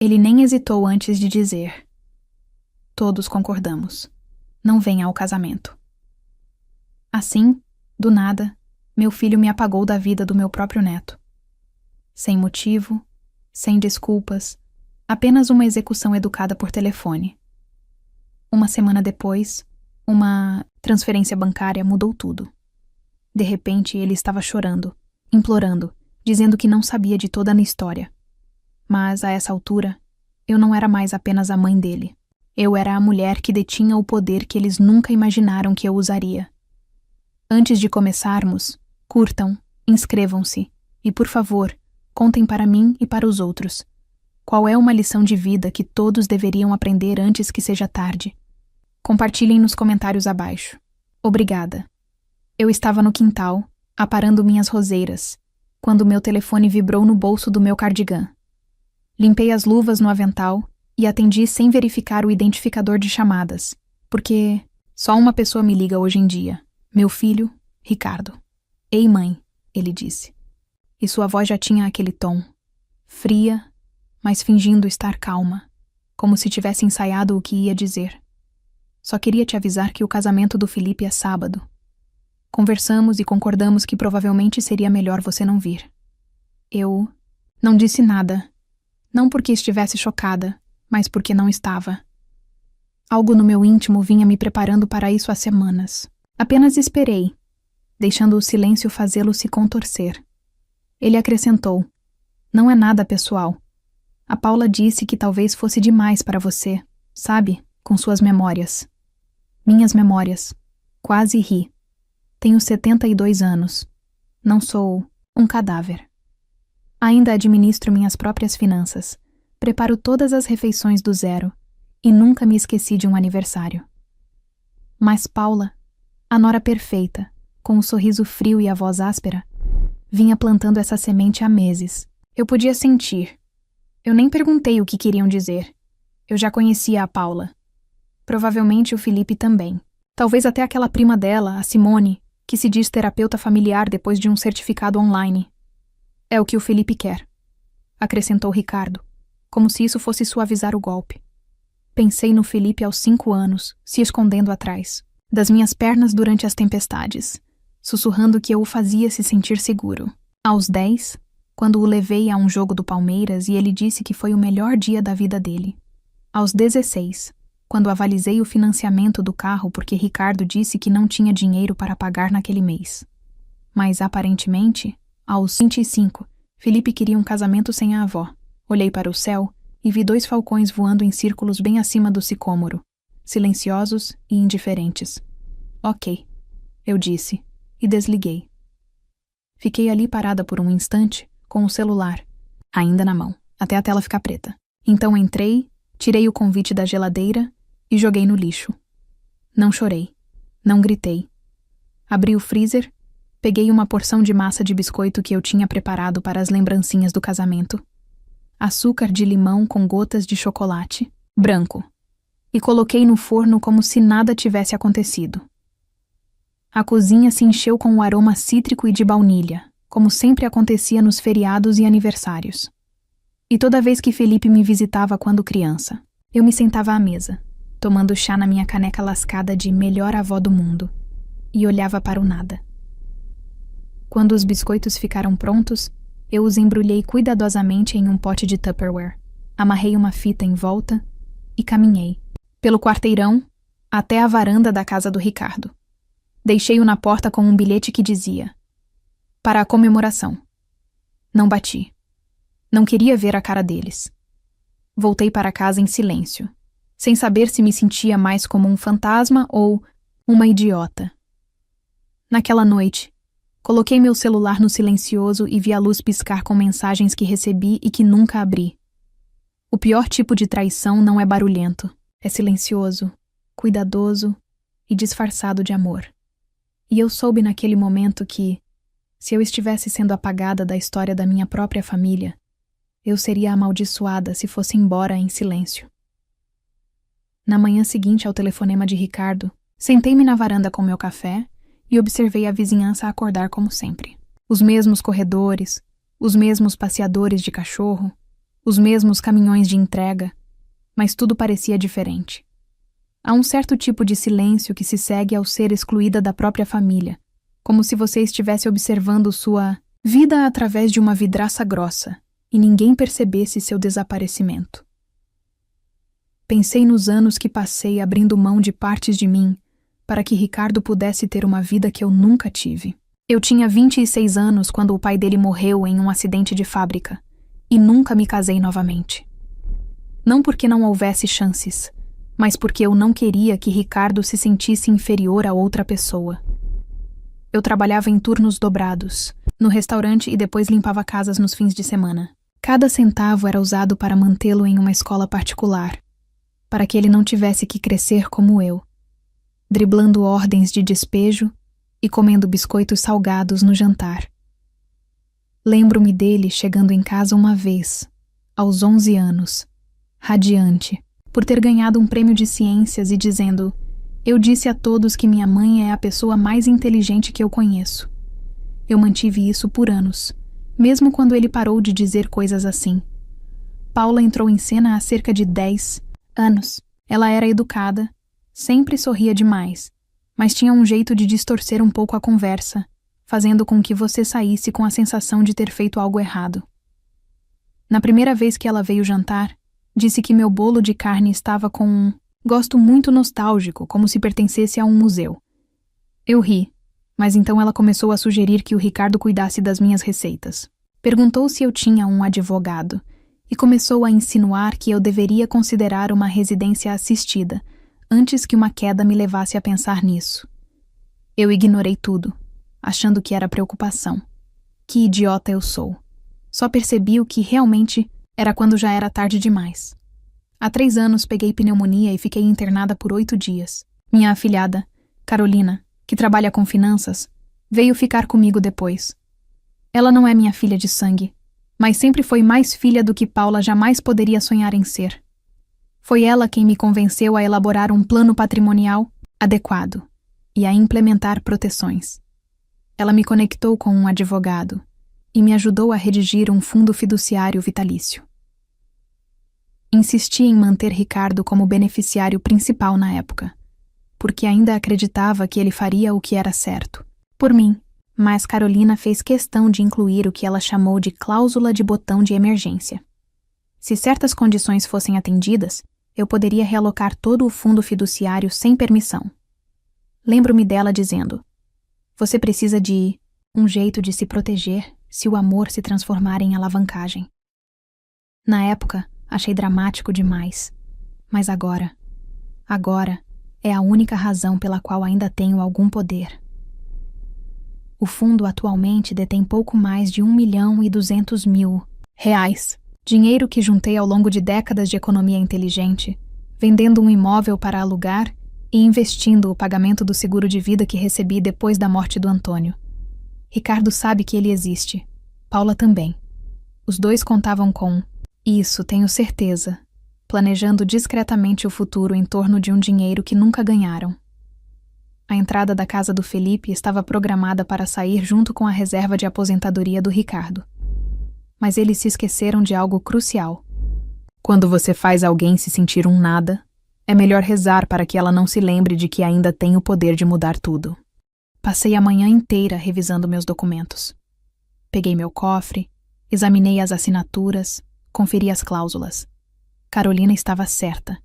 Ele nem hesitou antes de dizer. Todos concordamos. Não venha ao casamento. Assim, do nada, meu filho me apagou da vida do meu próprio neto. Sem motivo, sem desculpas, apenas uma execução educada por telefone. Uma semana depois, uma transferência bancária mudou tudo. De repente, ele estava chorando, implorando, dizendo que não sabia de toda a história. Mas, a essa altura, eu não era mais apenas a mãe dele. Eu era a mulher que detinha o poder que eles nunca imaginaram que eu usaria. Antes de começarmos, curtam, inscrevam-se e, por favor, contem para mim e para os outros. Qual é uma lição de vida que todos deveriam aprender antes que seja tarde? Compartilhem nos comentários abaixo. Obrigada. Eu estava no quintal, aparando minhas roseiras, quando meu telefone vibrou no bolso do meu cardigã. Limpei as luvas no avental e atendi sem verificar o identificador de chamadas, porque só uma pessoa me liga hoje em dia. Meu filho, Ricardo. Ei, mãe, ele disse. E sua voz já tinha aquele tom, fria, mas fingindo estar calma, como se tivesse ensaiado o que ia dizer. Só queria te avisar que o casamento do Felipe é sábado. Conversamos e concordamos que provavelmente seria melhor você não vir. Eu não disse nada. Não porque estivesse chocada, mas porque não estava. Algo no meu íntimo vinha me preparando para isso há semanas. Apenas esperei, deixando o silêncio fazê-lo se contorcer. Ele acrescentou: não é nada pessoal. A Paula disse que talvez fosse demais para você, sabe, com suas memórias. Minhas memórias. Quase ri. Tenho 72 anos. Não sou um cadáver. Ainda administro minhas próprias finanças. Preparo todas as refeições do zero. E nunca me esqueci de um aniversário. Mas Paula, a nora perfeita, com o sorriso frio e a voz áspera, vinha plantando essa semente há meses. Eu podia sentir. Eu nem perguntei o que queriam dizer. Eu já conhecia a Paula. Provavelmente o Felipe também. Talvez até aquela prima dela, a Simone, que se diz terapeuta familiar depois de um certificado online. É o que o Felipe quer, acrescentou Ricardo, como se isso fosse suavizar o golpe. Pensei no Felipe aos 5 anos, se escondendo atrás das minhas pernas durante as tempestades, sussurrando que eu o fazia se sentir seguro. Aos 10, quando o levei a um jogo do Palmeiras e ele disse que foi o melhor dia da vida dele. Aos 16, quando avalizei o financiamento do carro porque Ricardo disse que não tinha dinheiro para pagar naquele mês. Mas, aparentemente, aos 25, Felipe queria um casamento sem a avó. Olhei para o céu e vi 2 falcões voando em círculos bem acima do sicômoro, silenciosos e indiferentes. Ok, eu disse, e desliguei. Fiquei ali parada por um instante, com o celular, ainda na mão, até a tela ficar preta. Então entrei, tirei o convite da geladeira e joguei no lixo. Não chorei, não gritei. Abri o freezer, peguei uma porção de massa de biscoito que eu tinha preparado para as lembrancinhas do casamento, açúcar de limão com gotas de chocolate, branco, e coloquei no forno como se nada tivesse acontecido. A cozinha se encheu com o aroma cítrico e de baunilha, como sempre acontecia nos feriados e aniversários. E toda vez que Felipe me visitava quando criança, eu me sentava à mesa, tomando chá na minha caneca lascada de melhor avó do mundo, e olhava para o nada. Quando os biscoitos ficaram prontos, eu os embrulhei cuidadosamente em um pote de Tupperware, amarrei uma fita em volta e caminhei, pelo quarteirão, até a varanda da casa do Ricardo. Deixei-o na porta com um bilhete que dizia: para a comemoração. Não bati. Não queria ver a cara deles. Voltei para casa em silêncio, sem saber se me sentia mais como um fantasma ou uma idiota. Naquela noite, coloquei meu celular no silencioso e vi a luz piscar com mensagens que recebi e que nunca abri. O pior tipo de traição não é barulhento, é silencioso, cuidadoso e disfarçado de amor. E eu soube naquele momento que, se eu estivesse sendo apagada da história da minha própria família, eu seria amaldiçoada se fosse embora em silêncio. Na manhã seguinte ao telefonema de Ricardo, sentei-me na varanda com meu café e observei a vizinhança acordar como sempre. Os mesmos corredores, os mesmos passeadores de cachorro, os mesmos caminhões de entrega, mas tudo parecia diferente. Há um certo tipo de silêncio que se segue ao ser excluída da própria família, como se você estivesse observando sua vida através de uma vidraça grossa e ninguém percebesse seu desaparecimento. Pensei nos anos que passei abrindo mão de partes de mim para que Ricardo pudesse ter uma vida que eu nunca tive. Eu tinha 26 anos quando o pai dele morreu em um acidente de fábrica e nunca me casei novamente. Não porque não houvesse chances, mas porque eu não queria que Ricardo se sentisse inferior a outra pessoa. Eu trabalhava em turnos dobrados, no restaurante e depois limpava casas nos fins de semana. Cada centavo era usado para mantê-lo em uma escola particular, para que ele não tivesse que crescer como eu, driblando ordens de despejo e comendo biscoitos salgados no jantar. Lembro-me dele chegando em casa uma vez, aos 11 anos, radiante, por ter ganhado um prêmio de ciências e dizendo: "Eu disse a todos que minha mãe é a pessoa mais inteligente que eu conheço." Eu mantive isso por anos, mesmo quando ele parou de dizer coisas assim. Paula entrou em cena há cerca de 10 anos. Ela era educada, sempre sorria demais, mas tinha um jeito de distorcer um pouco a conversa, fazendo com que você saísse com a sensação de ter feito algo errado. Na primeira vez que ela veio jantar, disse que meu bolo de carne estava com um gosto muito nostálgico, como se pertencesse a um museu. Eu ri, mas então ela começou a sugerir que o Ricardo cuidasse das minhas receitas. Perguntou se eu tinha um advogado e começou a insinuar que eu deveria considerar uma residência assistida antes que uma queda me levasse a pensar nisso. Eu ignorei tudo, achando que era preocupação. Que idiota eu sou. Só percebi o que realmente era quando já era tarde demais. Há 3 anos peguei pneumonia e fiquei internada por 8 dias. Minha afilhada, Carolina, que trabalha com finanças, veio ficar comigo depois. Ela não é minha filha de sangue, mas sempre foi mais filha do que Paula jamais poderia sonhar em ser. Foi ela quem me convenceu a elaborar um plano patrimonial adequado e a implementar proteções. Ela me conectou com um advogado e me ajudou a redigir um fundo fiduciário vitalício. Insisti em manter Ricardo como beneficiário principal na época, porque ainda acreditava que ele faria o que era certo, por mim, mas Carolina fez questão de incluir o que ela chamou de cláusula de botão de emergência. Se certas condições fossem atendidas, eu poderia realocar todo o fundo fiduciário sem permissão. Lembro-me dela dizendo: "Você precisa de um jeito de se proteger se o amor se transformar em alavancagem." Na época, achei dramático demais, mas agora é a única razão pela qual ainda tenho algum poder. O fundo atualmente detém pouco mais de R$1.200.000, dinheiro que juntei ao longo de décadas de economia inteligente, vendendo um imóvel para alugar e investindo o pagamento do seguro de vida que recebi depois da morte do Antônio. Ricardo sabe que ele existe. Paula também. Os dois contavam com isso, tenho certeza, planejando discretamente o futuro em torno de um dinheiro que nunca ganharam. A entrada da casa do Felipe estava programada para sair junto com a reserva de aposentadoria do Ricardo. Mas eles se esqueceram de algo crucial. Quando você faz alguém se sentir um nada, é melhor rezar para que ela não se lembre de que ainda tem o poder de mudar tudo. Passei a manhã inteira revisando meus documentos. Peguei meu cofre, examinei as assinaturas, conferi as cláusulas. Carolina estava certa.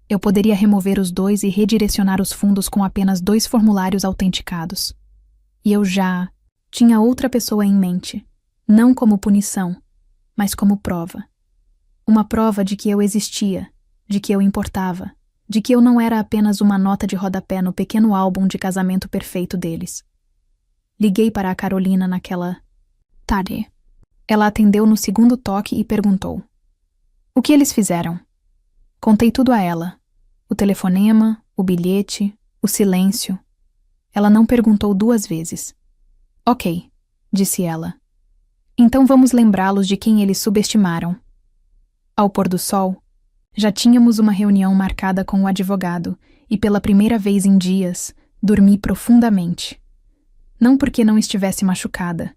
Eu poderia remover os 2 e redirecionar os fundos com apenas 2 formulários autenticados. E eu já tinha outra pessoa em mente, não como punição, mas como prova. Uma prova de que eu existia, de que eu importava, de que eu não era apenas uma nota de rodapé no pequeno álbum de casamento perfeito deles. Liguei para a Carolina naquela tarde. Ela atendeu no segundo toque e perguntou: "O que eles fizeram?" Contei tudo a ela. O telefonema, o bilhete, o silêncio. Ela não perguntou 2 vezes. "Ok", disse ela. "Então vamos lembrá-los de quem eles subestimaram." Ao pôr do sol, já tínhamos uma reunião marcada com o advogado e pela primeira vez em dias, dormi profundamente. Não porque não estivesse machucada,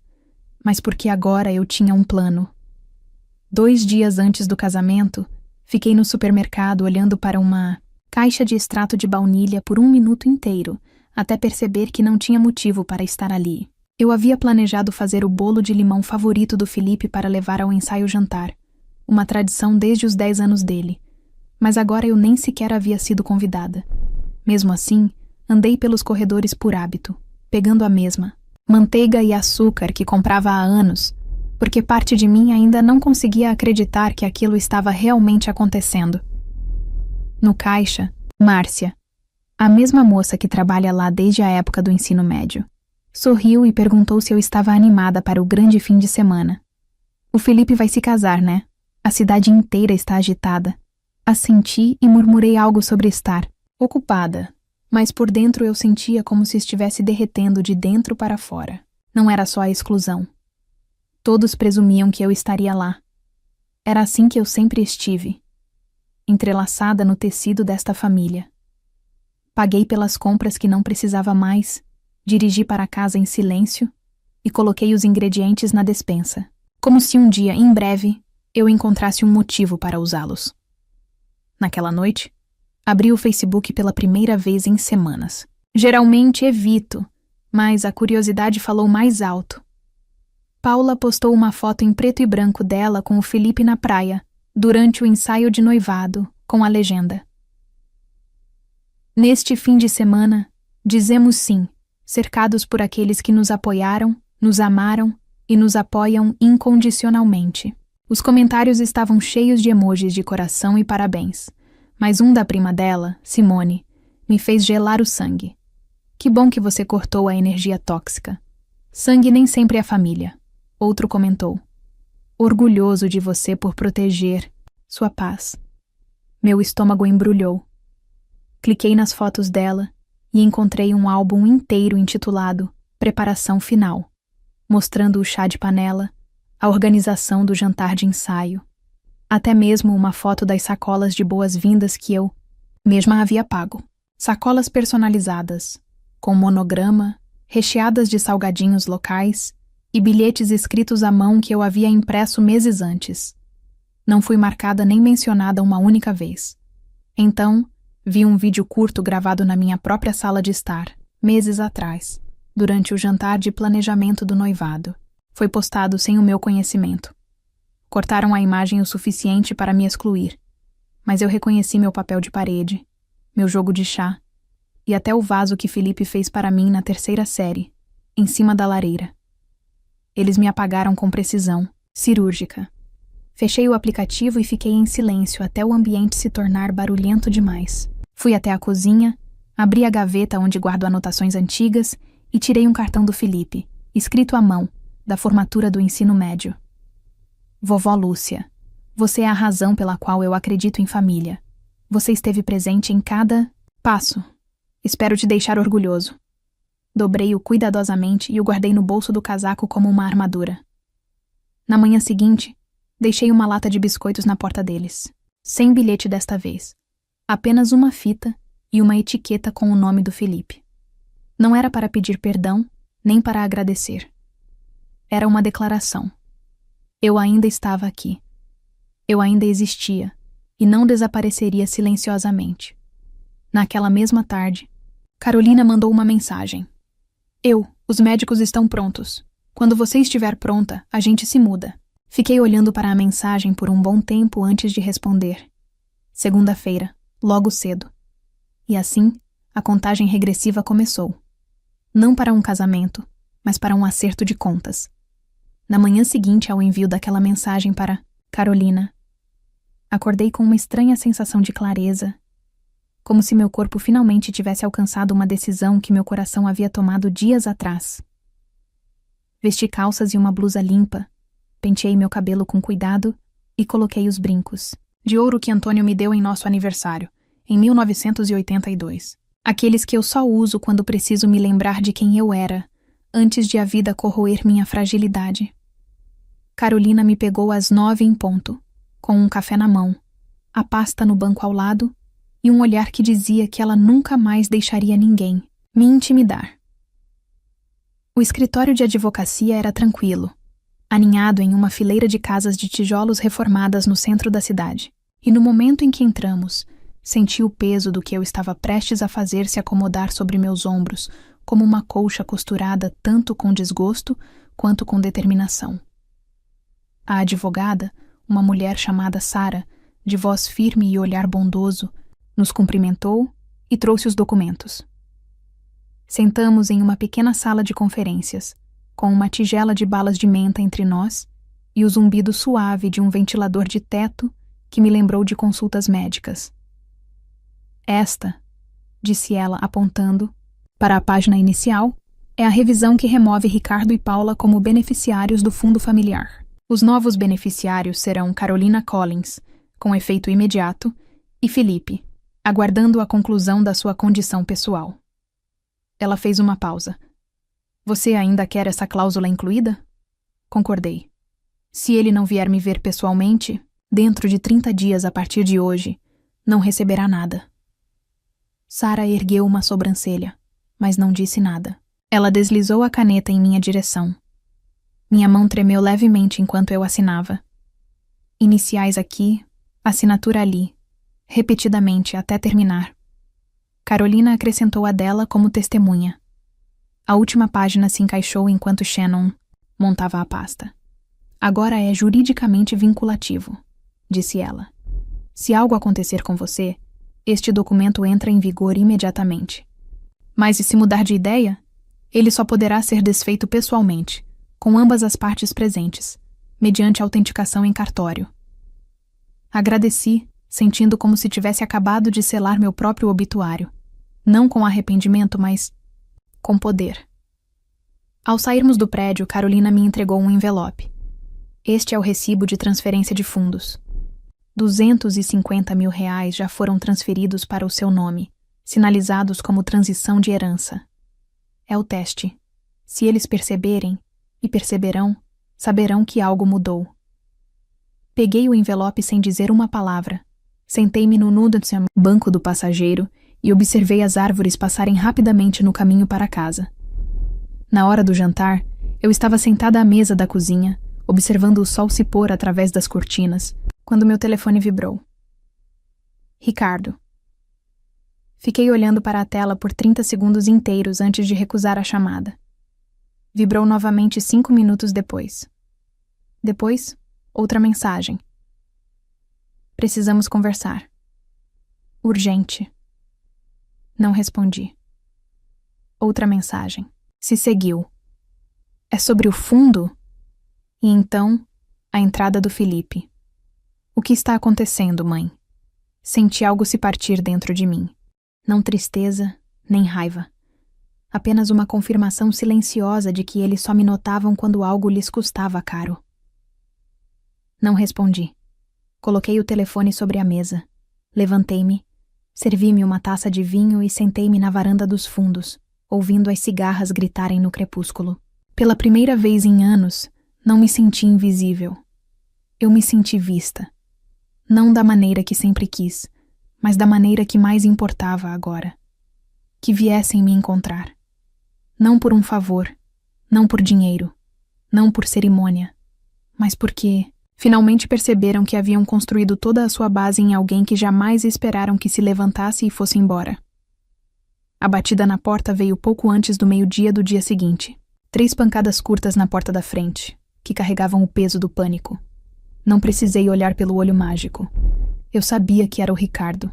mas porque agora eu tinha um plano. 2 dias antes do casamento, fiquei no supermercado olhando para uma caixa de extrato de baunilha por 1 minuto inteiro, até perceber que não tinha motivo para estar ali. Eu havia planejado fazer o bolo de limão favorito do Felipe para levar ao ensaio-jantar, uma tradição desde os 10 anos dele, mas agora eu nem sequer havia sido convidada. Mesmo assim, andei pelos corredores por hábito, pegando a mesma manteiga e açúcar que comprava há anos, porque parte de mim ainda não conseguia acreditar que aquilo estava realmente acontecendo. No caixa, Márcia, a mesma moça que trabalha lá desde a época do ensino médio, sorriu e perguntou se eu estava animada para o grande fim de semana. O Felipe vai se casar, né? A cidade inteira está agitada. Assenti e murmurei algo sobre estar ocupada, mas por dentro eu sentia como se estivesse derretendo de dentro para fora. Não era só a exclusão. Todos presumiam que eu estaria lá. Era assim que eu sempre estive, entrelaçada no tecido desta família. Paguei pelas compras que não precisava mais, dirigi para casa em silêncio e coloquei os ingredientes na despensa, como se um dia, em breve, eu encontrasse um motivo para usá-los. Naquela noite, abri o Facebook pela primeira vez em semanas. Geralmente evito, mas a curiosidade falou mais alto. Paula postou uma foto em preto e branco dela com o Felipe na praia, durante o ensaio de noivado, com a legenda: "Neste fim de semana, dizemos sim, cercados por aqueles que nos apoiaram, nos amaram e nos apoiam incondicionalmente." Os comentários estavam cheios de emojis de coração e parabéns, mas um da prima dela, Simone, me fez gelar o sangue. "Que bom que você cortou a energia tóxica. Sangue nem sempre é família." Outro comentou: "Orgulhoso de você por proteger sua paz." Meu estômago embrulhou. Cliquei nas fotos dela e encontrei um álbum inteiro intitulado Preparação Final, mostrando o chá de panela, a organização do jantar de ensaio, até mesmo uma foto das sacolas de boas-vindas que eu mesma havia pago. Sacolas personalizadas, com monograma, recheadas de salgadinhos locais e bilhetes escritos à mão que eu havia impresso meses antes. Não fui marcada nem mencionada uma única vez. Então, vi um vídeo curto gravado na minha própria sala de estar, meses atrás, durante o jantar de planejamento do noivado. Foi postado sem o meu conhecimento. Cortaram a imagem o suficiente para me excluir, mas eu reconheci meu papel de parede, meu jogo de chá e até o vaso que Felipe fez para mim na 3ª série, em cima da lareira. Eles me apagaram com precisão, cirúrgica. Fechei o aplicativo e fiquei em silêncio até o ambiente se tornar barulhento demais. Fui até a cozinha, abri a gaveta onde guardo anotações antigas e tirei um cartão do Felipe, escrito à mão, da formatura do ensino médio. "Vovó Lúcia, você é a razão pela qual eu acredito em família. Você esteve presente em cada passo. Espero te deixar orgulhoso." Dobrei-o cuidadosamente e o guardei no bolso do casaco como uma armadura. Na manhã seguinte, deixei uma lata de biscoitos na porta deles. Sem bilhete desta vez. Apenas uma fita e uma etiqueta com o nome do Felipe. Não era para pedir perdão, nem para agradecer. Era uma declaração. Eu ainda estava aqui. Eu ainda existia e não desapareceria silenciosamente. Naquela mesma tarde, Carolina mandou uma mensagem. Os médicos estão prontos. Quando você estiver pronta, a gente se muda." Fiquei olhando para a mensagem por um bom tempo antes de responder. Segunda-feira, logo cedo. E assim, a contagem regressiva começou. Não para um casamento, mas para um acerto de contas. Na manhã seguinte ao envio daquela mensagem para Carolina, acordei com uma estranha sensação de clareza, como se meu corpo finalmente tivesse alcançado uma decisão que meu coração havia tomado dias atrás. Vesti calças e uma blusa limpa, penteei meu cabelo com cuidado e coloquei os brincos de ouro que Antônio me deu em nosso aniversário, em 1982. Aqueles que eu só uso quando preciso me lembrar de quem eu era, antes de a vida corroer minha fragilidade. Carolina me pegou às 9 em ponto, com um café na mão, a pasta no banco ao lado e um olhar que dizia que ela nunca mais deixaria ninguém me intimidar. O escritório de advocacia era tranquilo. aninhado em uma fileira de casas de tijolos reformadas no centro da cidade. E no momento em que entramos, senti o peso do que eu estava prestes a fazer se acomodar sobre meus ombros, como uma colcha costurada tanto com desgosto quanto com determinação. A advogada, uma mulher chamada Sara, de voz firme e olhar bondoso, nos cumprimentou e trouxe os documentos. Sentamos em uma pequena sala de conferências, com uma tigela de balas de menta entre nós e o zumbido suave de um ventilador de teto que me lembrou de consultas médicas. Esta, disse ela apontando para a página inicial, é a revisão que remove Ricardo e Paula como beneficiários do fundo familiar. Os novos beneficiários serão Carolina Collins, com efeito imediato, e Felipe, aguardando a conclusão da sua condição pessoal. Ela fez uma pausa. Você ainda quer essa cláusula incluída? Concordei. Se ele não vier me ver pessoalmente, dentro de 30 dias a partir de hoje, não receberá nada. Sara ergueu uma sobrancelha, mas não disse nada. Ela deslizou a caneta em minha direção. Minha mão tremeu levemente enquanto eu assinava. Iniciais aqui, assinatura ali, repetidamente até terminar. Carolina acrescentou a dela como testemunha. A última página se encaixou enquanto Shannon montava a pasta. Agora é juridicamente vinculativo, disse ela. Se algo acontecer com você, este documento entra em vigor imediatamente. Mas e se mudar de ideia? Ele só poderá ser desfeito pessoalmente, com ambas as partes presentes, mediante autenticação em cartório. Agradeci, sentindo como se tivesse acabado de selar meu próprio obituário. Não com arrependimento, mas com poder. Ao sairmos do prédio, Carolina me entregou um envelope. Este é o recibo de transferência de fundos. 250 mil reais já foram transferidos para o seu nome, sinalizados como transição de herança. É o teste. Se eles perceberem, e perceberão, saberão que algo mudou. Peguei o envelope sem dizer uma palavra. Sentei-me no banco do passageiro e observei as árvores passarem rapidamente no caminho para casa. Na hora do jantar, eu estava sentada à mesa da cozinha, observando o sol se pôr através das cortinas, quando meu telefone vibrou. Ricardo. Fiquei olhando para a tela por 30 segundos inteiros antes de recusar a chamada. Vibrou novamente 5 minutos depois. Depois, outra mensagem. Precisamos conversar. Urgente. Não respondi. Outra mensagem. Se seguiu. É sobre o fundo? E então, a entrada do Felipe. O que está acontecendo, mãe? Senti algo se partir dentro de mim. Não tristeza, nem raiva. Apenas uma confirmação silenciosa de que eles só me notavam quando algo lhes custava caro. Não respondi. Coloquei o telefone sobre a mesa. Levantei-me, servi-me uma taça de vinho e sentei-me na varanda dos fundos, ouvindo as cigarras gritarem no crepúsculo. Pela primeira vez em anos, não me senti invisível. Eu me senti vista. Não da maneira que sempre quis, mas da maneira que mais importava agora. Que viessem me encontrar. Não por um favor, não por dinheiro, não por cerimônia, mas porque finalmente perceberam que haviam construído toda a sua base em alguém que jamais esperaram que se levantasse e fosse embora. A batida na porta veio pouco antes do meio-dia do dia seguinte. 3 pancadas curtas na porta da frente, que carregavam o peso do pânico. Não precisei olhar pelo olho mágico. Eu sabia que era o Ricardo.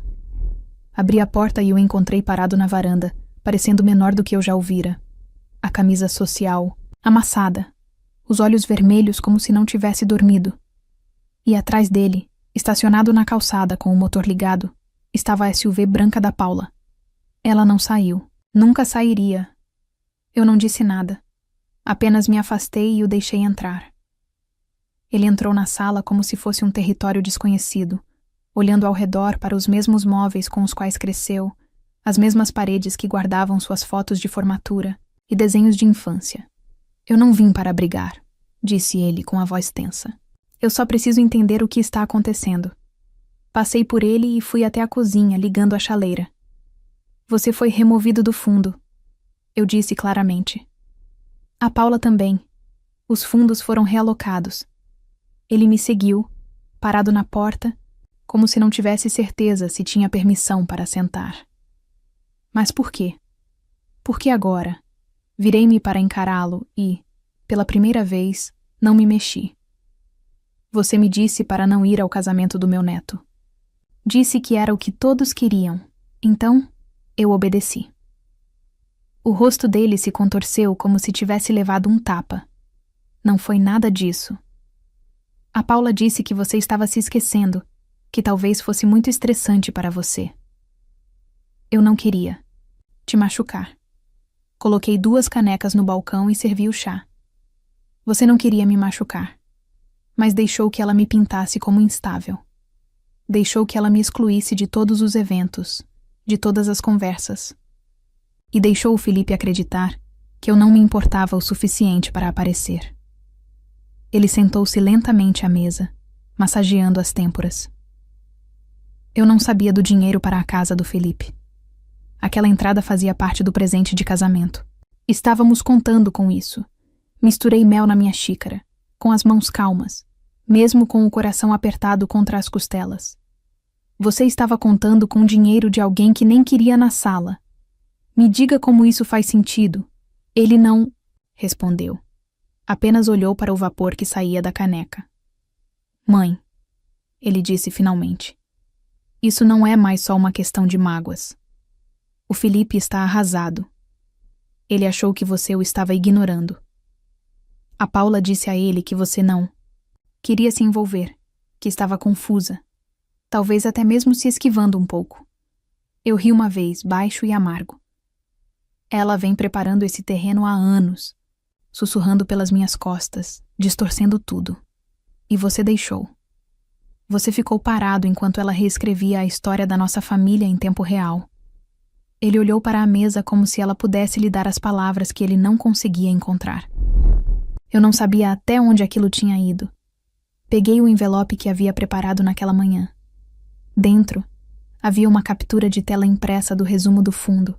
Abri a porta e o encontrei parado na varanda, parecendo menor do que eu já o vira. A camisa social, amassada, os olhos vermelhos como se não tivesse dormido. E atrás dele, estacionado na calçada com o motor ligado, estava a SUV branca da Paula. Ela não saiu. Nunca sairia. Eu não disse nada. Apenas me afastei e o deixei entrar. Ele entrou na sala como se fosse um território desconhecido, olhando ao redor para os mesmos móveis com os quais cresceu, as mesmas paredes que guardavam suas fotos de formatura e desenhos de infância. Eu não vim para brigar, disse ele com a voz tensa. Eu só preciso entender o que está acontecendo. Passei por ele e fui até a cozinha, ligando a chaleira. Você foi removido do fundo, eu disse claramente. A Paula também. Os fundos foram realocados. Ele me seguiu, parado na porta, como se não tivesse certeza se tinha permissão para sentar. Mas por quê? Por que agora? Virei-me para encará-lo e, pela primeira vez, não me mexi. Você me disse para não ir ao casamento do meu neto. Disse que era o que todos queriam, então eu obedeci. O rosto dele se contorceu como se tivesse levado um tapa. Não foi nada disso. A Paula disse que você estava se esquecendo, que talvez fosse muito estressante para você. Eu não queria te machucar. Coloquei 2 canecas no balcão e servi o chá. Você não queria me machucar, mas deixou que ela me pintasse como instável. Deixou que ela me excluísse de todos os eventos, de todas as conversas. E deixou o Felipe acreditar que eu não me importava o suficiente para aparecer. Ele sentou-se lentamente à mesa, massageando as têmporas. Eu não sabia do dinheiro para a casa do Felipe. Aquela entrada fazia parte do presente de casamento. Estávamos contando com isso. Misturei mel na minha xícara, com as mãos calmas, mesmo com o coração apertado contra as costelas. Você estava contando com o dinheiro de alguém que nem queria na sala. Me diga como isso faz sentido. Ele não respondeu. Apenas olhou para o vapor que saía da caneca. Mãe, ele disse finalmente. Isso não é mais só uma questão de mágoas. O Felipe está arrasado. Ele achou que você o estava ignorando. A Paula disse a ele que você não queria se envolver, que estava confusa, talvez até mesmo se esquivando um pouco. Eu ri uma vez, baixo e amargo. Ela vem preparando esse terreno há anos, sussurrando pelas minhas costas, distorcendo tudo. E você deixou. Você ficou parado enquanto ela reescrevia a história da nossa família em tempo real. Ele olhou para a mesa como se ela pudesse lhe dar as palavras que ele não conseguia encontrar. Eu não sabia até onde aquilo tinha ido. Peguei o envelope que havia preparado naquela manhã. Dentro, havia uma captura de tela impressa do resumo do fundo,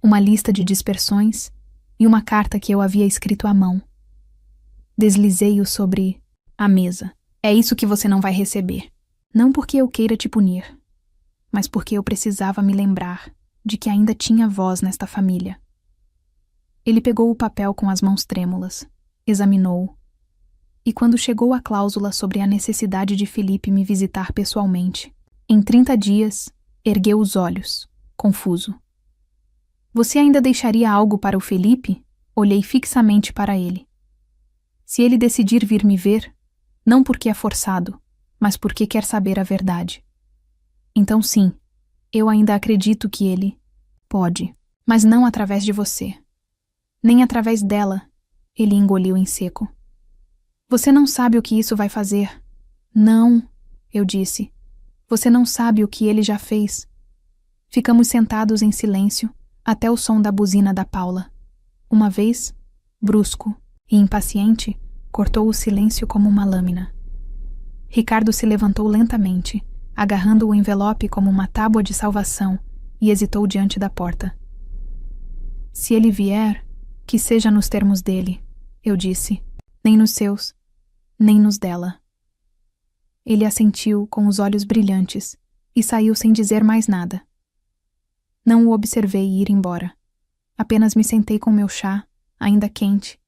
uma lista de dispersões e uma carta que eu havia escrito à mão. Deslizei-o sobre a mesa. É isso que você não vai receber. Não porque eu queira te punir, mas porque eu precisava me lembrar de que ainda tinha voz nesta família. Ele pegou o papel com as mãos trêmulas, examinou-o, e quando chegou a cláusula sobre a necessidade de Felipe me visitar pessoalmente, em 30 dias, ergueu os olhos, confuso. Você ainda deixaria algo para o Felipe? Olhei fixamente para ele. Se ele decidir vir me ver, não porque é forçado, mas porque quer saber a verdade. Então sim, eu ainda acredito que ele pode, mas não através de você. Nem através dela, ele engoliu em seco. Você não sabe o que isso vai fazer. Não, eu disse. Você não sabe o que ele já fez. Ficamos sentados em silêncio, até o som da buzina da Paula. Uma vez, brusco e impaciente, cortou o silêncio como uma lâmina. Ricardo se levantou lentamente, agarrando o envelope como uma tábua de salvação, e hesitou diante da porta. Se ele vier, que seja nos termos dele, eu disse, nem nos seus, nem nos dela. Ele assentiu com os olhos brilhantes e saiu sem dizer mais nada. Não o observei ir embora. Apenas me sentei com meu chá, ainda quente,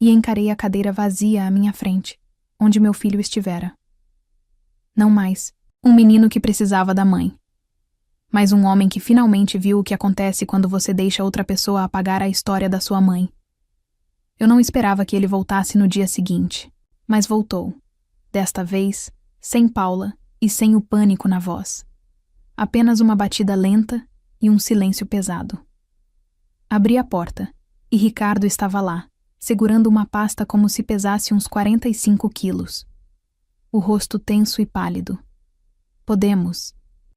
e encarei a cadeira vazia à minha frente, onde meu filho estivera. Não mais um menino que precisava da mãe, mas um homem que finalmente viu o que acontece quando você deixa outra pessoa apagar a história da sua mãe. Eu não esperava que ele voltasse no dia seguinte, mas voltou. Desta vez, sem Paula e sem o pânico na voz. Apenas uma batida lenta e um silêncio pesado. Abri a porta, e Ricardo estava lá, segurando uma pasta como se pesasse uns 45 quilos. O rosto tenso e pálido. Podemos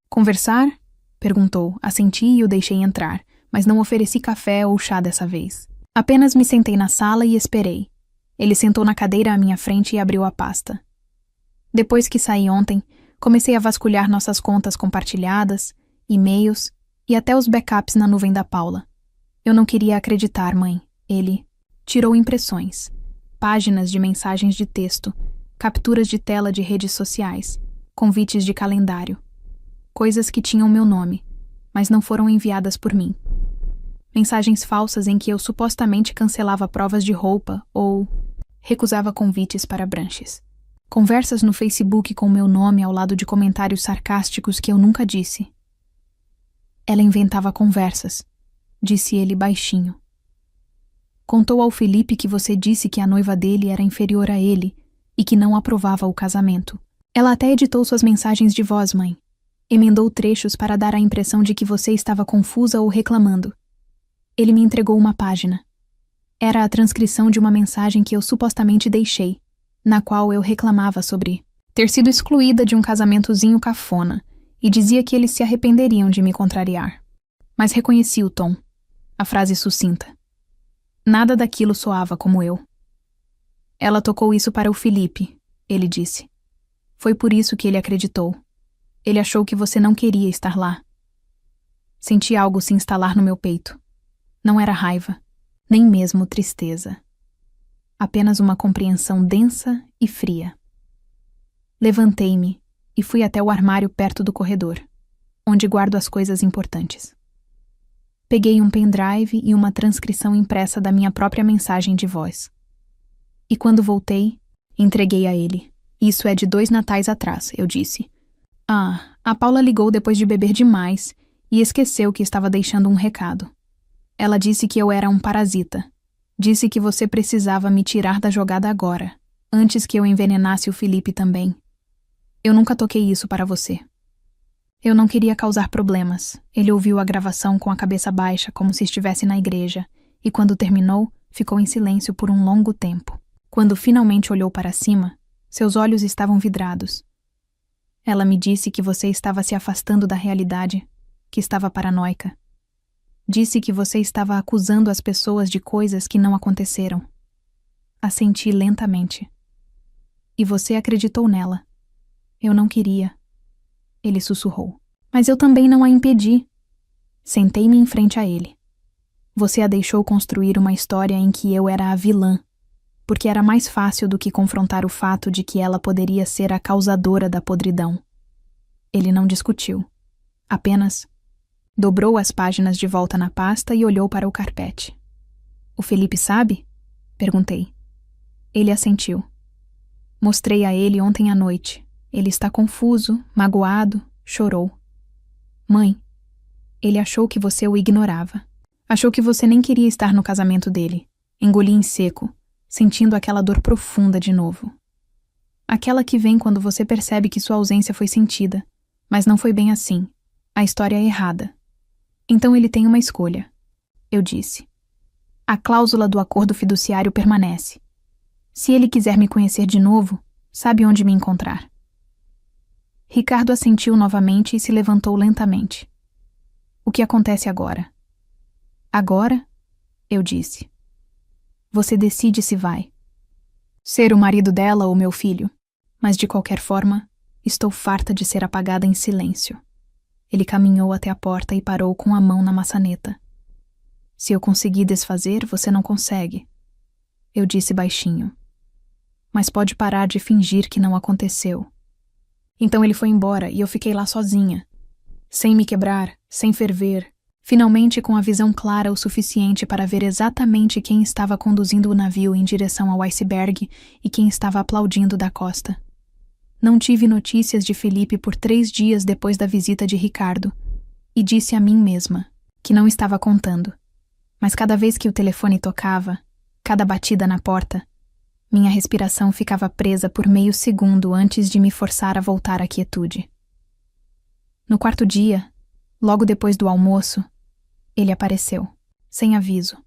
conversar? Perguntou. Assenti e o deixei entrar, mas não ofereci café ou chá dessa vez. Apenas me sentei na sala e esperei. Ele sentou na cadeira à minha frente e abriu a pasta. Depois que saí ontem, comecei a vasculhar nossas contas compartilhadas, e-mails e até os backups na nuvem da Paula. Eu não queria acreditar, mãe. Ele tirou impressões. páginas de mensagens de texto, capturas de tela de redes sociais, convites de calendário. Coisas que tinham meu nome, mas não foram enviadas por mim. Mensagens falsas em que eu supostamente cancelava provas de roupa ou recusava convites para brunches. Conversas no Facebook com meu nome ao lado de comentários sarcásticos que eu nunca disse. Ela inventava conversas, disse ele baixinho. Contou ao Felipe que você disse que a noiva dele era inferior a ele e que não aprovava o casamento. Ela até editou suas mensagens de voz, mãe. Emendou trechos para dar a impressão de que você estava confusa ou reclamando. Ele me entregou uma página. Era a transcrição de uma mensagem que eu supostamente deixei, na qual eu reclamava sobre ter sido excluída de um casamentozinho cafona e dizia que eles se arrependeriam de me contrariar. Mas reconheci o tom, a frase sucinta. Nada daquilo soava como eu. Ela tocou isso para o Felipe, ele disse. Foi por isso que ele acreditou. Ele achou que você não queria estar lá. Senti algo se instalar no meu peito. Não era raiva, nem mesmo tristeza. Apenas uma compreensão densa e fria. Levantei-me e fui até o armário perto do corredor, onde guardo as coisas importantes. Peguei um pendrive e uma transcrição impressa da minha própria mensagem de voz. E quando voltei, entreguei a ele. Isso é de 2 natais atrás, eu disse. A Paula ligou depois de beber demais e esqueceu que estava deixando um recado. Ela disse que eu era um parasita. Disse que você precisava me tirar da jogada agora, antes que eu envenenasse o Felipe também. Eu nunca toquei isso para você. Eu não queria causar problemas. Ele ouviu a gravação com a cabeça baixa, como se estivesse na igreja, e quando terminou, ficou em silêncio por um longo tempo. Quando finalmente olhou para cima, seus olhos estavam vidrados. Ela me disse que você estava se afastando da realidade, que estava paranoica. Disse que você estava acusando as pessoas de coisas que não aconteceram. Assenti lentamente. E você acreditou nela. Eu não queria. Ele sussurrou. Mas eu também não a impedi. Sentei-me em frente a ele. Você a deixou construir uma história em que eu era a vilã, porque era mais fácil do que confrontar o fato de que ela poderia ser a causadora da podridão. Ele não discutiu. Apenas dobrou as páginas de volta na pasta e olhou para o carpete. O Felipe sabe? Perguntei. Ele assentiu. Mostrei a ele ontem à noite. Ele está confuso, magoado, chorou. Mãe, ele achou que você o ignorava. Achou que você nem queria estar no casamento dele. Engoli em seco, sentindo aquela dor profunda de novo. Aquela que vem quando você percebe que sua ausência foi sentida, mas não foi bem assim. A história é errada. Então ele tem uma escolha. Eu disse. A cláusula do acordo fiduciário permanece. Se ele quiser me conhecer de novo, sabe onde me encontrar. Ricardo assentiu novamente e se levantou lentamente. O que acontece agora? Agora? Eu disse. Você decide se vai. Ser o marido dela ou meu filho. Mas de qualquer forma, estou farta de ser apagada em silêncio. Ele caminhou até a porta e parou com a mão na maçaneta. Se eu conseguir desfazer, você não consegue. Eu disse baixinho. Mas pode parar de fingir que não aconteceu. Então ele foi embora e eu fiquei lá sozinha. Sem me quebrar, sem ferver. Finalmente com a visão clara o suficiente para ver exatamente quem estava conduzindo o navio em direção ao iceberg e quem estava aplaudindo da costa. Não tive notícias de Felipe por 3 dias depois da visita de Ricardo, e disse a mim mesma que não estava contando. Mas cada vez que o telefone tocava, cada batida na porta, minha respiração ficava presa por meio segundo antes de me forçar a voltar à quietude. No 4º dia, logo depois do almoço, ele apareceu, sem aviso.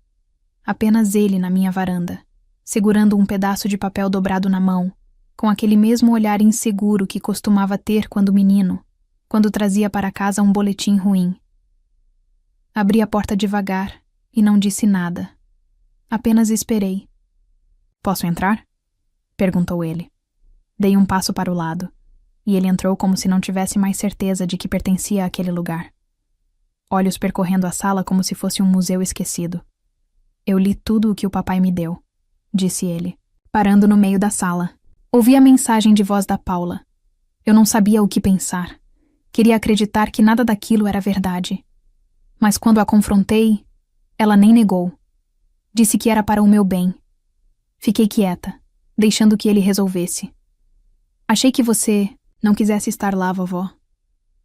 Apenas ele na minha varanda, segurando um pedaço de papel dobrado na mão, com aquele mesmo olhar inseguro que costumava ter quando menino, quando trazia para casa um boletim ruim. Abri a porta devagar e não disse nada. Apenas esperei. Posso entrar? Perguntou ele. Dei um passo para o lado, e ele entrou como se não tivesse mais certeza de que pertencia àquele lugar. Olhos percorrendo a sala como se fosse um museu esquecido. Eu li tudo o que o papai me deu, disse ele. parando no meio da sala. Ouvi a mensagem de voz da Paula. Eu não sabia o que pensar. Queria acreditar que nada daquilo era verdade. Mas quando a confrontei, ela nem negou. Disse que era para o meu bem. Fiquei quieta, deixando que ele resolvesse. Achei que você não quisesse estar lá, vovó.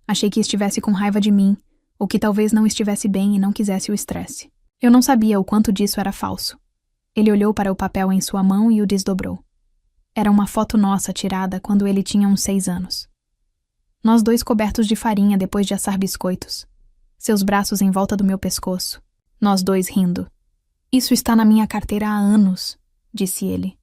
Achei que estivesse com raiva de mim, ou que talvez não estivesse bem e não quisesse o estresse. Eu não sabia o quanto disso era falso. Ele olhou para o papel em sua mão e o desdobrou. Era uma foto nossa tirada quando ele tinha uns 6 anos. Nós dois cobertos de farinha depois de assar biscoitos. Seus braços em volta do meu pescoço. Nós dois rindo. Isso está na minha carteira há anos, disse ele.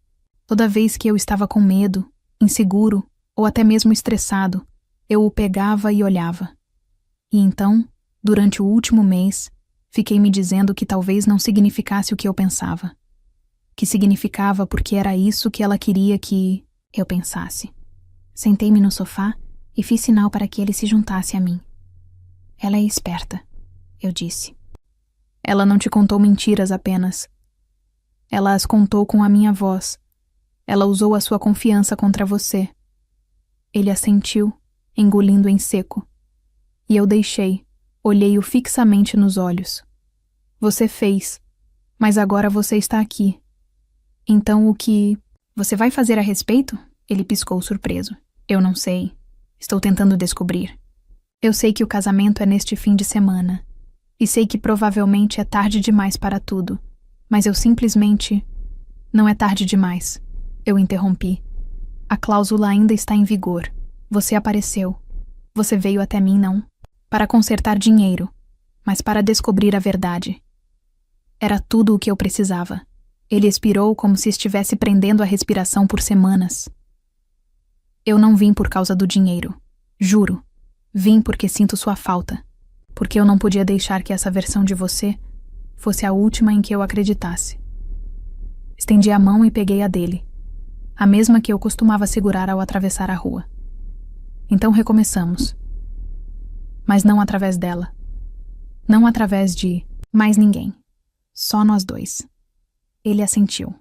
Toda vez que eu estava com medo, inseguro ou até mesmo estressado, eu o pegava e olhava. E então, durante o último mês, fiquei me dizendo que talvez não significasse o que eu pensava. Que significava porque era isso que ela queria que eu pensasse. Sentei-me no sofá e fiz sinal para que ele se juntasse a mim. Ela é esperta, eu disse. Ela não te contou mentiras apenas. Ela as contou com a minha voz. Ela usou a sua confiança contra você. Ele assentiu, engolindo em seco. E eu deixei, olhei-o fixamente nos olhos. Você fez, mas agora você está aqui. Então o que você vai fazer a respeito? Ele piscou surpreso. Eu não sei. Estou tentando descobrir. Eu sei que o casamento é neste fim de semana. E sei que provavelmente é tarde demais para tudo. Mas eu simplesmente... Não é tarde demais. Eu interrompi. A cláusula ainda está em vigor. Você apareceu. Você veio até mim, não? Para consertar dinheiro. Mas para descobrir a verdade. Era tudo o que eu precisava. Ele expirou como se estivesse prendendo a respiração por semanas. Eu não vim por causa do dinheiro. Juro. Vim porque sinto sua falta. Porque eu não podia deixar que essa versão de você fosse a última em que eu acreditasse. Estendi a mão e peguei a dele. A mesma que eu costumava segurar ao atravessar a rua. Então recomeçamos. Mas não através dela. Não através de mais ninguém. Só nós dois. Ele assentiu.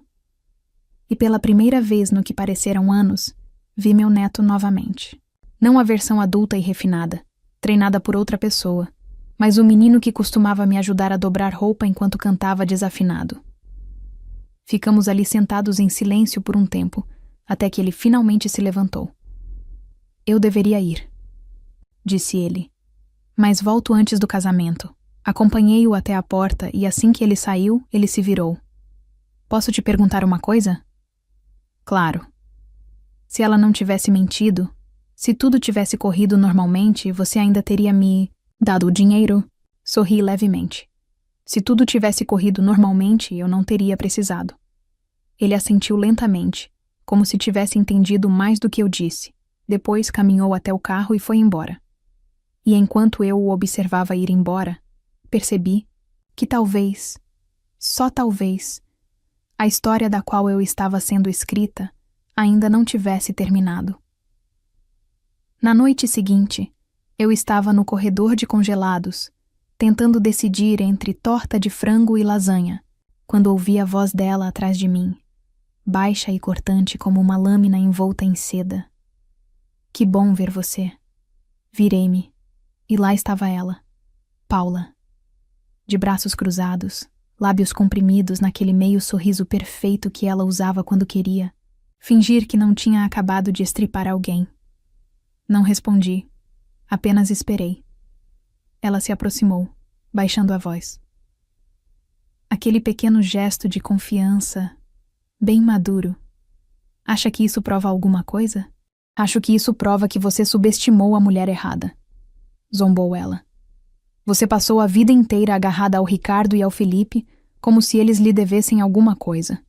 E pela primeira vez no que pareceram anos, vi meu neto novamente. Não a versão adulta e refinada, treinada por outra pessoa, mas o menino que costumava me ajudar a dobrar roupa enquanto cantava desafinado. Ficamos ali sentados em silêncio por um tempo, até que ele finalmente se levantou. Eu deveria ir, disse ele. Mas volto antes do casamento. Acompanhei-o até a porta e assim que ele saiu, ele se virou. Posso te perguntar uma coisa? Claro. Se ela não tivesse mentido, se tudo tivesse corrido normalmente, você ainda teria me dado o dinheiro? Sorri levemente. Se tudo tivesse corrido normalmente, eu não teria precisado. Ele assentiu lentamente, como se tivesse entendido mais do que eu disse. Depois caminhou até o carro e foi embora. E enquanto eu o observava ir embora, percebi que talvez, só talvez, a história da qual eu estava sendo escrita ainda não tivesse terminado. Na noite seguinte, eu estava no corredor de congelados, tentando decidir entre torta de frango e lasanha, quando ouvi a voz dela atrás de mim, baixa e cortante como uma lâmina envolta em seda. Que bom ver você. Virei-me, e lá estava ela, Paula. De braços cruzados, lábios comprimidos naquele meio sorriso perfeito que ela usava quando queria, fingir que não tinha acabado de estripar alguém. Não respondi, apenas esperei. Ela se aproximou, baixando a voz. Aquele pequeno gesto de confiança, bem maduro. Acha que isso prova alguma coisa? Acho que isso prova que você subestimou a mulher errada. Zombou ela. Você passou a vida inteira agarrada ao Ricardo e ao Felipe como se eles lhe devessem alguma coisa.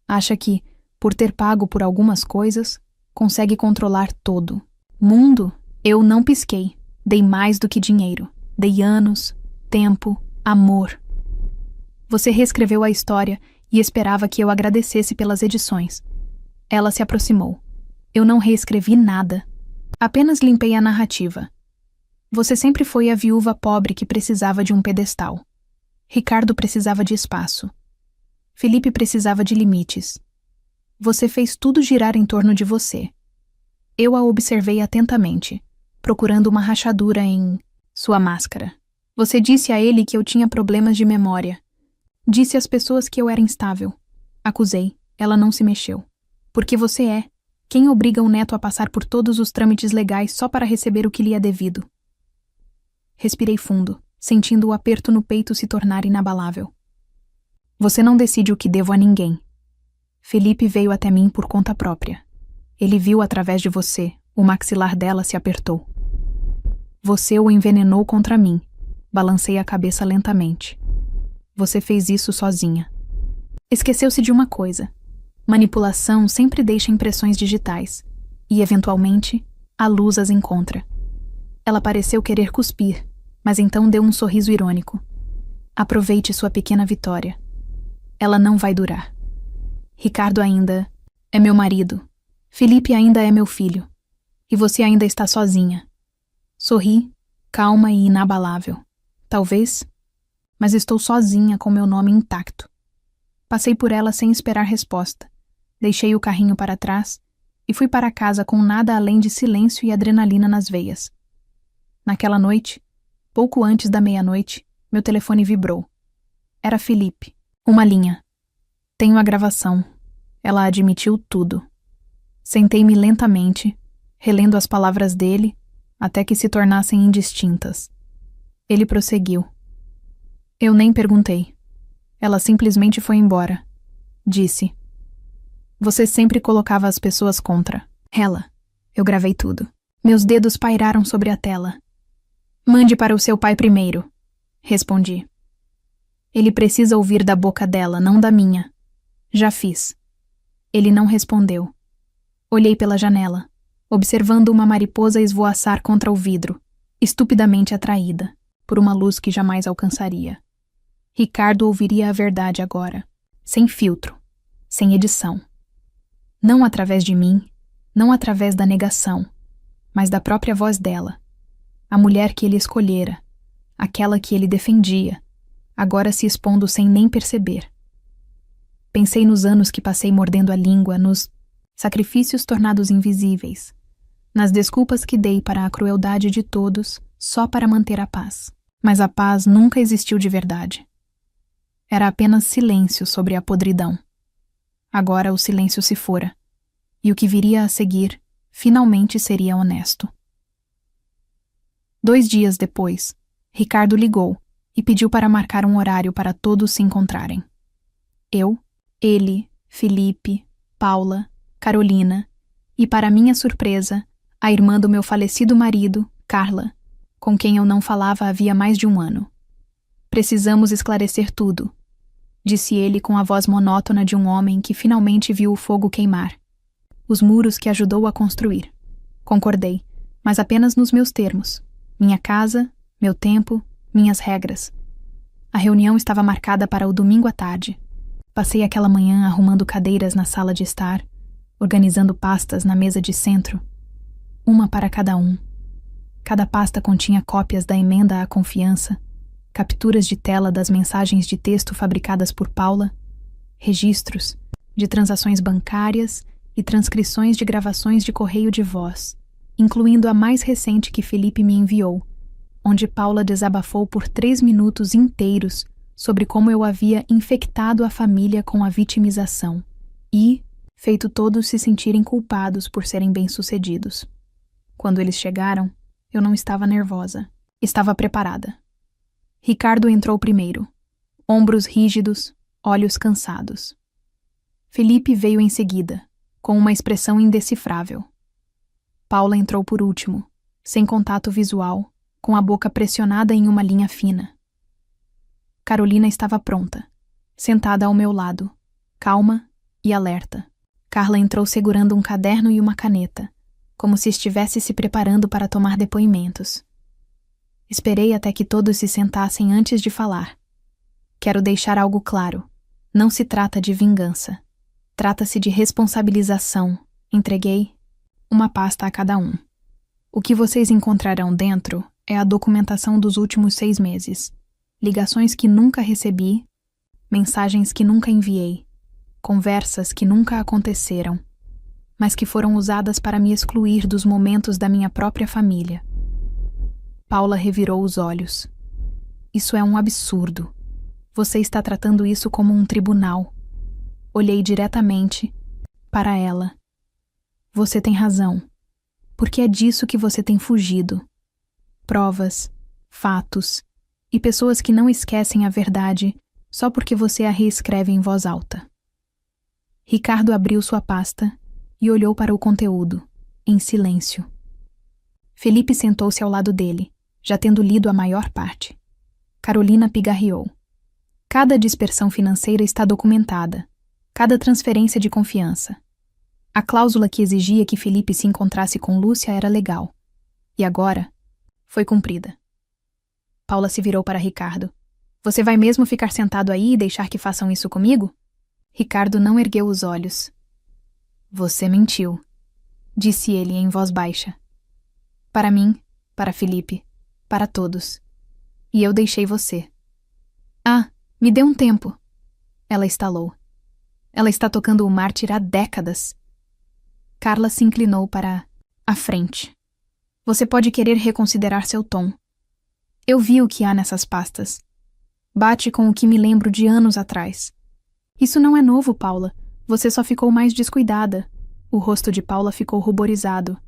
Acha que, por ter pago por algumas coisas, consegue controlar todo. Mundo, eu não pisquei. Dei mais do que dinheiro. Dei anos, tempo, amor. Você reescreveu a história e esperava que eu agradecesse pelas edições. Ela se aproximou. Eu não reescrevi nada. Apenas limpei a narrativa. Você sempre foi a viúva pobre que precisava de um pedestal. Ricardo precisava de espaço. Felipe precisava de limites. Você fez tudo girar em torno de você. Eu a observei atentamente, procurando uma rachadura em sua máscara. Você disse a ele que eu tinha problemas de memória. Disse às pessoas que eu era instável. Acusei. Ela não se mexeu. Porque você é. Quem obriga o neto a passar por todos os trâmites legais só para receber o que lhe é devido? Respirei fundo, sentindo o aperto no peito se tornar inabalável. Você não decide o que devo a ninguém. Felipe veio até mim por conta própria. Ele viu através de você. O maxilar dela se apertou. Você o envenenou contra mim. Balancei a cabeça lentamente. Você fez isso sozinha. Esqueceu-se de uma coisa. Manipulação sempre deixa impressões digitais. E, eventualmente, a luz as encontra. Ela pareceu querer cuspir, mas então deu um sorriso irônico. Aproveite sua pequena vitória. Ela não vai durar. Ricardo ainda é meu marido. Felipe ainda é meu filho. E você ainda está sozinha. Sorri, calma e inabalável. Talvez, mas estou sozinha com meu nome intacto. Passei por ela sem esperar resposta. Deixei o carrinho para trás e fui para casa com nada além de silêncio e adrenalina nas veias. Naquela noite, pouco antes da meia-noite, meu telefone vibrou. Era Felipe. Uma linha. Tenho a gravação. Ela admitiu tudo. Sentei-me lentamente, relendo as palavras dele, até que se tornassem indistintas. Ele prosseguiu. Eu nem perguntei. Ela simplesmente foi embora. Disse. Você sempre colocava as pessoas contra. Ela. Eu gravei tudo. Meus dedos pairaram sobre a tela. Mande para o seu pai primeiro. Respondi. Ele precisa ouvir da boca dela, não da minha. Já fiz. Ele não respondeu. Olhei pela janela, observando uma mariposa esvoaçar contra o vidro, estupidamente atraída, por uma luz que jamais alcançaria. Ricardo ouviria a verdade agora, sem filtro, sem edição. Não através de mim, não através da negação, mas da própria voz dela. A mulher que ele escolhera, aquela que ele defendia, agora se expondo sem nem perceber. Pensei nos anos que passei mordendo a língua, nos sacrifícios tornados invisíveis, nas desculpas que dei para a crueldade de todos só para manter a paz. Mas a paz nunca existiu de verdade. Era apenas silêncio sobre a podridão. Agora o silêncio se fora, e o que viria a seguir finalmente seria honesto. 2 dias depois, Ricardo ligou e pediu para marcar um horário para todos se encontrarem. Eu, ele, Felipe, Paula, Carolina e, para minha surpresa, a irmã do meu falecido marido, Carla, com quem eu não falava havia mais de 1 ano. Precisamos esclarecer tudo, disse ele com a voz monótona de um homem que finalmente viu o fogo queimar, os muros que ajudou a construir. Concordei, mas apenas nos meus termos. Minha casa, meu tempo, minhas regras. A reunião estava marcada para o domingo à tarde. Passei aquela manhã arrumando cadeiras na sala de estar, organizando pastas na mesa de centro, uma para cada um. Cada pasta continha cópias da emenda à confiança, capturas de tela das mensagens de texto fabricadas por Paula, registros de transações bancárias e transcrições de gravações de correio de voz, incluindo a mais recente que Felipe me enviou, onde Paula desabafou por 3 minutos inteiros sobre como eu havia infectado a família com a vitimização e feito todos se sentirem culpados por serem bem-sucedidos. Quando eles chegaram, eu não estava nervosa. Estava preparada. Ricardo entrou primeiro, ombros rígidos, olhos cansados. Felipe veio em seguida, com uma expressão indecifrável. Paula entrou por último, sem contato visual, com a boca pressionada em uma linha fina. Carolina estava pronta, sentada ao meu lado, calma e alerta. Carla entrou segurando um caderno e uma caneta, como se estivesse se preparando para tomar depoimentos. Esperei até que todos se sentassem antes de falar. Quero deixar algo claro. Não se trata de vingança. Trata-se de responsabilização. Entreguei uma pasta a cada um. O que vocês encontrarão dentro é a documentação dos últimos 6 meses. Ligações que nunca recebi, mensagens que nunca enviei, conversas que nunca aconteceram, mas que foram usadas para me excluir dos momentos da minha própria família. Paula revirou os olhos. Isso é um absurdo. Você está tratando isso como um tribunal. Olhei diretamente para ela. Você tem razão. Porque é disso que você tem fugido. Provas, fatos e pessoas que não esquecem a verdade só porque você a reescreve em voz alta. Ricardo abriu sua pasta e olhou para o conteúdo, em silêncio. Felipe sentou-se ao lado dele, já tendo lido a maior parte. Carolina pigarreou. Cada dispersão financeira está documentada, cada transferência de confiança. A cláusula que exigia que Felipe se encontrasse com Lúcia era legal. E agora, foi cumprida. Paula se virou para Ricardo. Você vai mesmo ficar sentado aí e deixar que façam isso comigo? Ricardo não ergueu os olhos. Você mentiu, disse ele em voz baixa. Para mim, para Felipe, para todos. E eu deixei você. Ah, me dê um tempo. Ela estalou. Ela está tocando o mártir há décadas. Carla se inclinou para a frente. Você pode querer reconsiderar seu tom. Eu vi o que há nessas pastas. Bate com o que me lembro de anos atrás. Isso não é novo, Paula. Você só ficou mais descuidada. O rosto de Paula ficou ruborizado.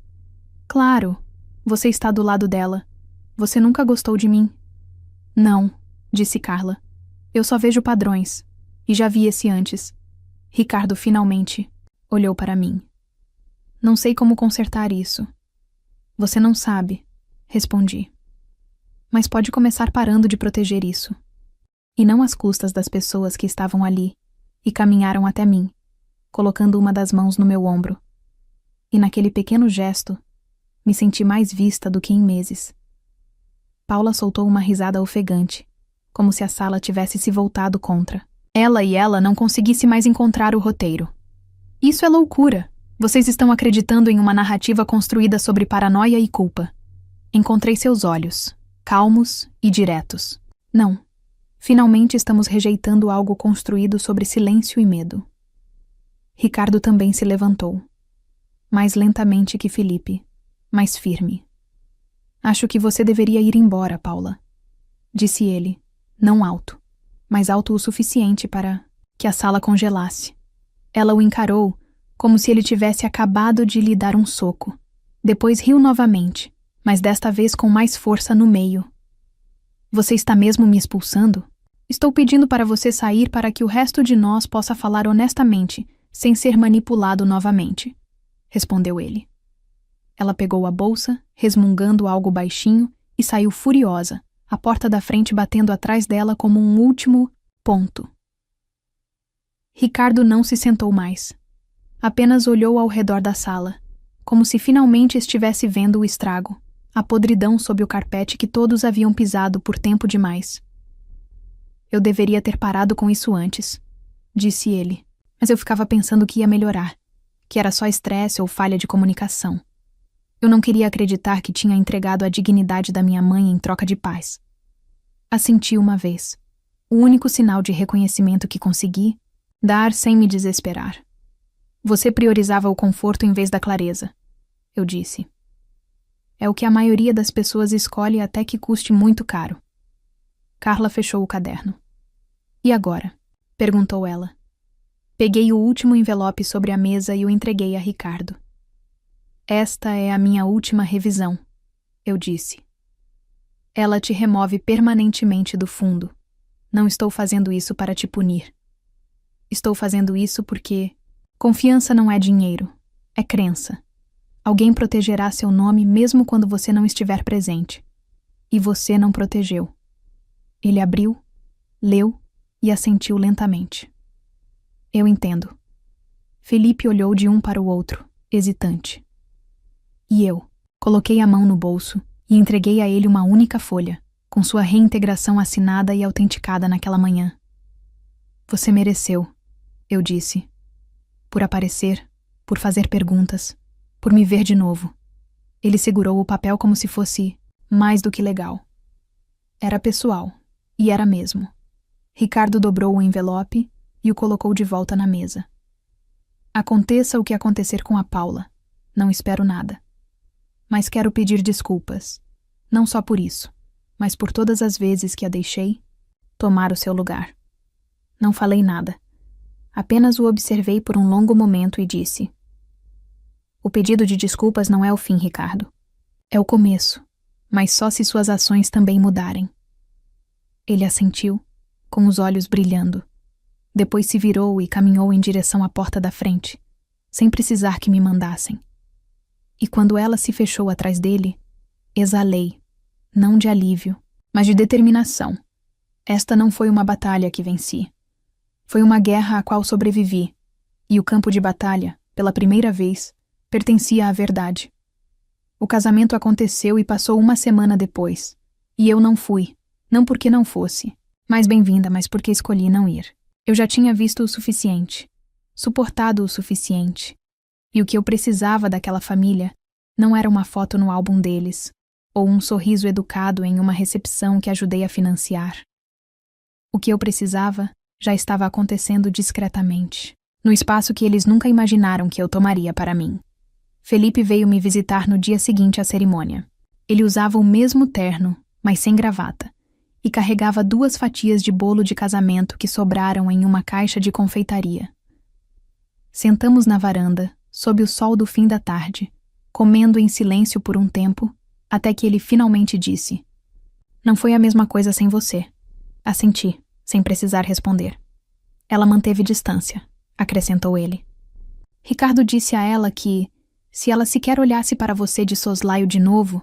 Claro, você está do lado dela. Você nunca gostou de mim. Não, disse Carla. Eu só vejo padrões. E já vi esse antes. Ricardo finalmente olhou para mim. Não sei como consertar isso. Você não sabe, respondi. Mas pode começar parando de proteger isso. E não às custas das pessoas que estavam ali e caminharam até mim, colocando uma das mãos no meu ombro. E naquele pequeno gesto, me senti mais vista do que em meses. Paula soltou uma risada ofegante, como se a sala tivesse se voltado contra. Ela não conseguisse mais encontrar o roteiro. Isso é loucura. Vocês estão acreditando em uma narrativa construída sobre paranoia e culpa. Encontrei seus olhos, calmos e diretos. Não. Finalmente estamos rejeitando algo construído sobre silêncio e medo. Ricardo também se levantou. Mais lentamente que Felipe, mais firme. Acho que você deveria ir embora, Paula. Disse ele, não alto, mas alto o suficiente para que a sala congelasse. Ela o encarou como se ele tivesse acabado de lhe dar um soco. Depois riu novamente, mas desta vez com mais força no meio. Você está mesmo me expulsando? Estou pedindo para você sair para que o resto de nós possa falar honestamente, sem ser manipulado novamente, respondeu ele. Ela pegou a bolsa, resmungando algo baixinho, e saiu furiosa, a porta da frente batendo atrás dela como um último ponto. Ricardo não se sentou mais. Apenas olhou ao redor da sala, como se finalmente estivesse vendo o estrago, a podridão sob o carpete que todos haviam pisado por tempo demais. Eu deveria ter parado com isso antes, disse ele, mas eu ficava pensando que ia melhorar, que era só estresse ou falha de comunicação. Eu não queria acreditar que tinha entregado a dignidade da minha mãe em troca de paz. Assenti uma vez, o único sinal de reconhecimento que consegui, dar sem me desesperar. Você priorizava o conforto em vez da clareza, eu disse. É o que a maioria das pessoas escolhe até que custe muito caro. Carla fechou o caderno. E agora? Perguntou ela. Peguei o último envelope sobre a mesa e o entreguei a Ricardo. Esta é a minha última revisão, eu disse. Ela te remove permanentemente do fundo. Não estou fazendo isso para te punir. Estou fazendo isso porque confiança não é dinheiro, é crença. Alguém protegerá seu nome mesmo quando você não estiver presente. E você não protegeu. Ele abriu, leu e assentiu lentamente. Eu entendo. Felipe olhou de um para o outro, hesitante. E eu coloquei a mão no bolso e entreguei a ele uma única folha, com sua reintegração assinada e autenticada naquela manhã. Você mereceu, eu disse. Por aparecer, por fazer perguntas, por me ver de novo. Ele segurou o papel como se fosse mais do que legal. Era pessoal, e era mesmo. Ricardo dobrou o envelope e o colocou de volta na mesa. Aconteça o que acontecer com a Paula, não espero nada. Mas quero pedir desculpas, não só por isso, mas por todas as vezes que a deixei tomar o seu lugar. Não falei nada. Apenas o observei por um longo momento e disse: o pedido de desculpas não é o fim, Ricardo. É o começo, mas só se suas ações também mudarem. Ele assentiu, com os olhos brilhando. Depois se virou e caminhou em direção à porta da frente, sem precisar que me mandassem. E quando ela se fechou atrás dele, exalei, não de alívio, mas de determinação. Esta não foi uma batalha que venci. Foi uma guerra à qual sobrevivi, e o campo de batalha, pela primeira vez, pertencia à verdade. O casamento aconteceu e passou uma semana depois, e eu não fui, não porque não fosse, mais bem-vinda, mas porque escolhi não ir. Eu já tinha visto o suficiente, suportado o suficiente, e o que eu precisava daquela família não era uma foto no álbum deles, ou um sorriso educado em uma recepção que ajudei a financiar. O que eu precisava já estava acontecendo discretamente, no espaço que eles nunca imaginaram que eu tomaria para mim. Felipe veio me visitar no dia seguinte à cerimônia. Ele usava o mesmo terno, mas sem gravata, e carregava 2 fatias de bolo de casamento que sobraram em uma caixa de confeitaria. Sentamos na varanda, sob o sol do fim da tarde, comendo em silêncio por um tempo, até que ele finalmente disse: não foi a mesma coisa sem você. Assenti, sem precisar responder. Ela manteve distância, acrescentou ele. Ricardo disse a ela que, se ela sequer olhasse para você de soslaio de novo,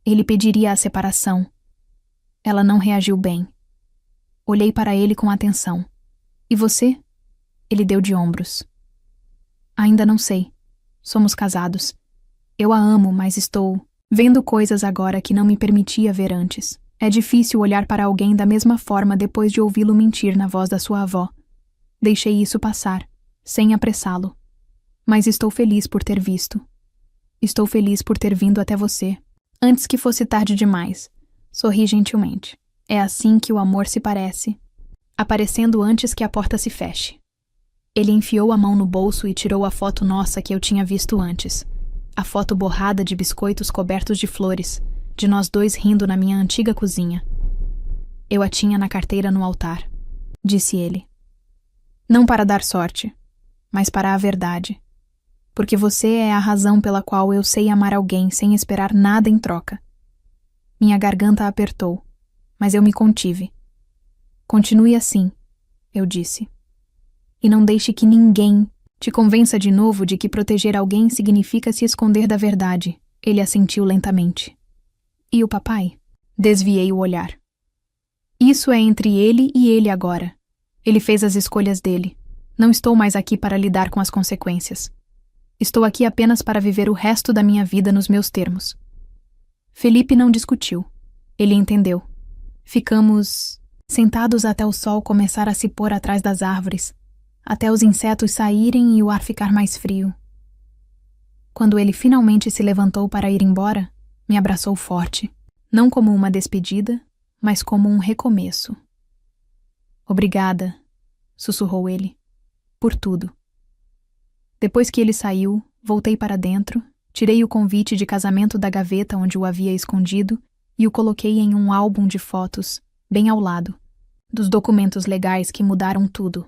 ele pediria a separação. Ela não reagiu bem. Olhei para ele com atenção. E você? Ele deu de ombros. Ainda não sei. Somos casados. Eu a amo, mas estou vendo coisas agora que não me permitia ver antes. É difícil olhar para alguém da mesma forma depois de ouvi-lo mentir na voz da sua avó. Deixei isso passar, sem apressá-lo. Mas estou feliz por ter visto. Estou feliz por ter vindo até você, antes que fosse tarde demais. Sorri gentilmente. É assim que o amor se parece, aparecendo antes que a porta se feche. Ele enfiou a mão no bolso e tirou a foto nossa que eu tinha visto antes. A foto borrada de biscoitos cobertos de flores, de nós 2 rindo na minha antiga cozinha. Eu a tinha na carteira no altar, disse ele. Não para dar sorte, mas para a verdade. Porque você é a razão pela qual eu sei amar alguém sem esperar nada em troca. Minha garganta apertou, mas eu me contive. Continue assim, eu disse. E não deixe que ninguém te convença de novo de que proteger alguém significa se esconder da verdade. Ele assentiu lentamente. E o papai? Desviei o olhar. Isso é entre ele e ele agora. Ele fez as escolhas dele. Não estou mais aqui para lidar com as consequências. Estou aqui apenas para viver o resto da minha vida nos meus termos. Felipe não discutiu. Ele entendeu. Ficamos sentados até o sol começar a se pôr atrás das árvores, até os insetos saírem e o ar ficar mais frio. Quando ele finalmente se levantou para ir embora, me abraçou forte, não como uma despedida, mas como um recomeço. Obrigada, sussurrou ele, por tudo. Depois que ele saiu, voltei para dentro, tirei o convite de casamento da gaveta onde o havia escondido e o coloquei em um álbum de fotos, bem ao lado, dos documentos legais que mudaram tudo.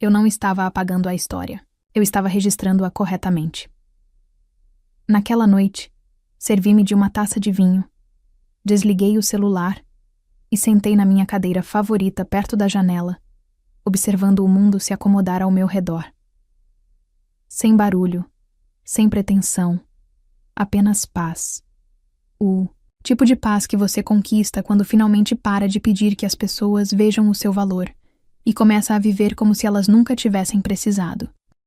Eu não estava apagando a história. Eu estava registrando-a corretamente. Naquela noite, servi-me de uma taça de vinho, desliguei o celular e sentei na minha cadeira favorita perto da janela, observando o mundo se acomodar ao meu redor. Sem barulho, sem pretensão, apenas paz. O tipo de paz que você conquista quando finalmente para de pedir que as pessoas vejam o seu valor e começa a viver como se elas nunca tivessem precisado.